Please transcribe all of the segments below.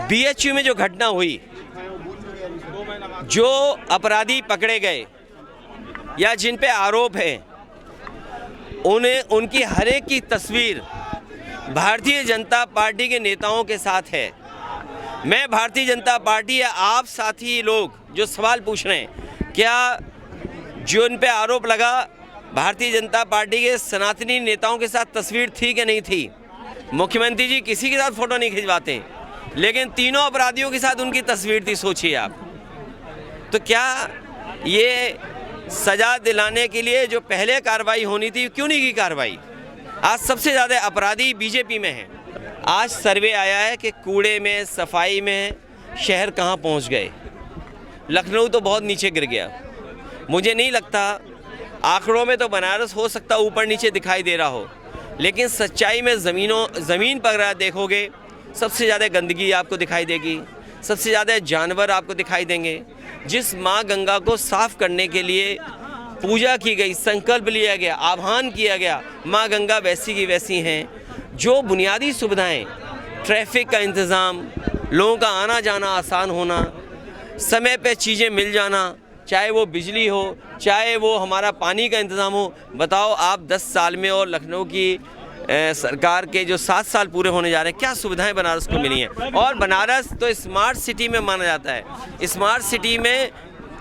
BHU में जो घटना हुई, जो अपराधी पकड़े गए या जिन पे आरोप है, उनकी हर एक की तस्वीर भारतीय जनता पार्टी के नेताओं के साथ है। मैं भारतीय जनता पार्टी या आप साथी लोग जो सवाल पूछ रहे हैं, क्या जो इन पे आरोप लगा भारतीय जनता पार्टी के सनातनी नेताओं के साथ तस्वीर थी कि नहीं थी? मुख्यमंत्री जी किसी के साथ फ़ोटो नहीं खिंचवाते, लेकिन तीनों अपराधियों के साथ उनकी तस्वीर थी। सोचिए आप, तो क्या ये सज़ा दिलाने के लिए जो पहले कार्रवाई होनी थी, क्यों नहीं की कार्रवाई? आज सबसे ज़्यादा अपराधी बीजेपी में हैं। आज सर्वे आया है कि कूड़े में, सफाई में शहर कहाँ पहुँच गए। लखनऊ तो बहुत नीचे गिर गया। मुझे नहीं लगता, आंकड़ों में तो बनारस हो सकता ऊपर नीचे दिखाई दे रहा हो, लेकिन सच्चाई में ज़मीन पर देखोगे सबसे ज़्यादा गंदगी आपको दिखाई देगी, सबसे ज़्यादा जानवर आपको दिखाई देंगे। जिस माँ गंगा को साफ़ करने के लिए पूजा की गई, संकल्प लिया गया, आह्वान किया गया, माँ गंगा वैसी की वैसी हैं। जो बुनियादी सुविधाएं, ट्रैफिक का इंतज़ाम, लोगों का आना जाना आसान होना, समय पे चीज़ें मिल जाना, चाहे वो बिजली हो, चाहे वो हमारा पानी का इंतज़ाम हो। बताओ आप 10 साल में और लखनऊ की सरकार के जो 7 साल पूरे होने जा रहे हैं, क्या सुविधाएं बनारस को मिली हैं? और बनारस तो स्मार्ट सिटी में माना जाता है। स्मार्ट सिटी में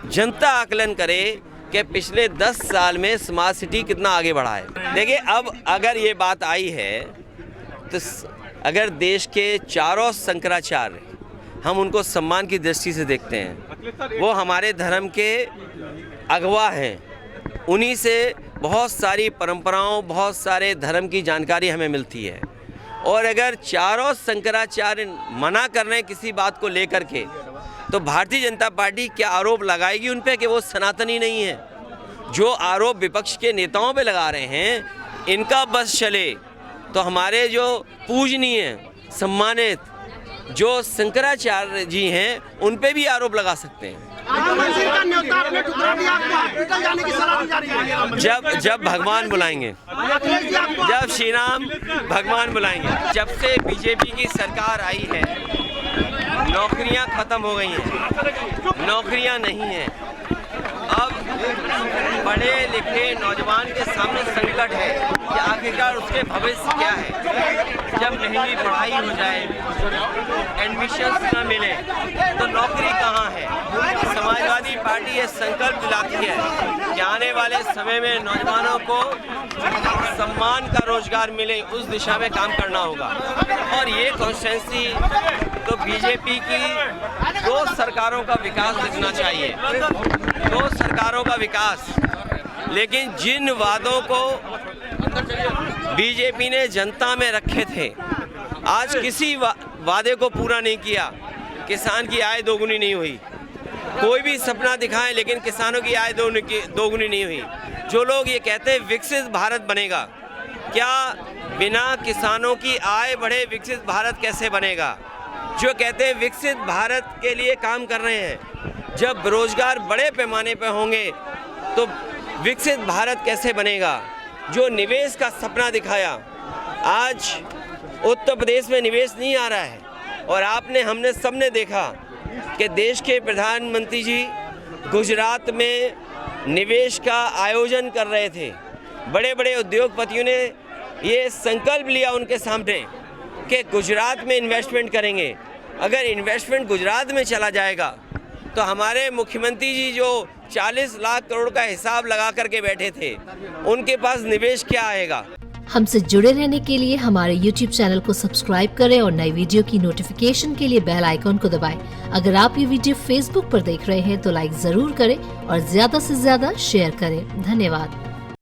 जनता आकलन करे कि पिछले 10 साल में स्मार्ट सिटी कितना आगे बढ़ा है। देखिए, अब अगर ये बात आई है तो अगर देश के चारों शंकराचार्य, हम उनको सम्मान की दृष्टि से देखते हैं, वो हमारे धर्म के अगवा हैं, उन्हीं से बहुत सारी परंपराओं, बहुत सारे धर्म की जानकारी हमें मिलती है। और अगर चारों शंकराचार्य मना कर रहे हैं किसी बात को लेकर के, तो भारतीय जनता पार्टी क्या आरोप लगाएगी उन पे कि वो सनातनी नहीं है? जो आरोप विपक्ष के नेताओं पे लगा रहे हैं, इनका बस चले तो हमारे जो पूजनीय, सम्मानित जो शंकराचार्य जी हैं, उन पे भी आरोप लगा सकते हैं। जब भगवान बुलाएंगे, जब श्री राम भगवान बुलाएंगे। जब से बीजेपी की सरकार आई है, नौकरियां खत्म हो गई हैं, नौकरियां नहीं हैं। अब पढ़े लिखे नौजवान के सामने संकट है कि आखिरकार उसके भविष्य क्या है। जब महंगी पढ़ाई हो जाए, एडमिशन्स न मिले, तो नौकरी कहाँ है? समाजवादी पार्टी ये संकल्प दिलाती है कि आने वाले समय में नौजवानों को सम्मान का रोजगार मिले, उस दिशा में काम करना होगा। और ये कॉन्स्टिट्यूंसी तो बीजेपी की 2 सरकारों का विकास दिखना चाहिए, 2 सरकारों का विकास। लेकिन जिन वादों को बीजेपी ने जनता में रखे थे, आज किसी वादे को पूरा नहीं किया। किसान की आय दोगुनी नहीं हुई। कोई भी सपना दिखाएं, लेकिन किसानों की आय दोगुनी नहीं हुई। जो लोग ये कहते हैं विकसित भारत बनेगा, क्या बिना किसानों की आय बढ़े विकसित भारत कैसे बनेगा? जो कहते हैं विकसित भारत के लिए काम कर रहे हैं, जब रोजगार बड़े पैमाने पर होंगे तो विकसित भारत कैसे बनेगा? जो निवेश का सपना दिखाया, आज उत्तर प्रदेश में निवेश नहीं आ रहा है। और हमने सबने देखा कि देश के प्रधानमंत्री जी गुजरात में निवेश का आयोजन कर रहे थे। बड़े बड़े उद्योगपतियों ने ये संकल्प लिया उनके सामने कि गुजरात में इन्वेस्टमेंट करेंगे। अगर इन्वेस्टमेंट गुजरात में चला जाएगा तो हमारे मुख्यमंत्री जी जो 40 लाख करोड़ का हिसाब लगा करके बैठे थे, उनके पास निवेश क्या आएगा? हमसे जुड़े रहने के लिए हमारे YouTube चैनल को सब्सक्राइब करें और नई वीडियो की नोटिफिकेशन के लिए बेल आइकॉन को दबाएं। अगर आप ये वीडियो Facebook पर देख रहे हैं तो लाइक जरूर करें और ज्यादा से ज्यादा शेयर करें। धन्यवाद।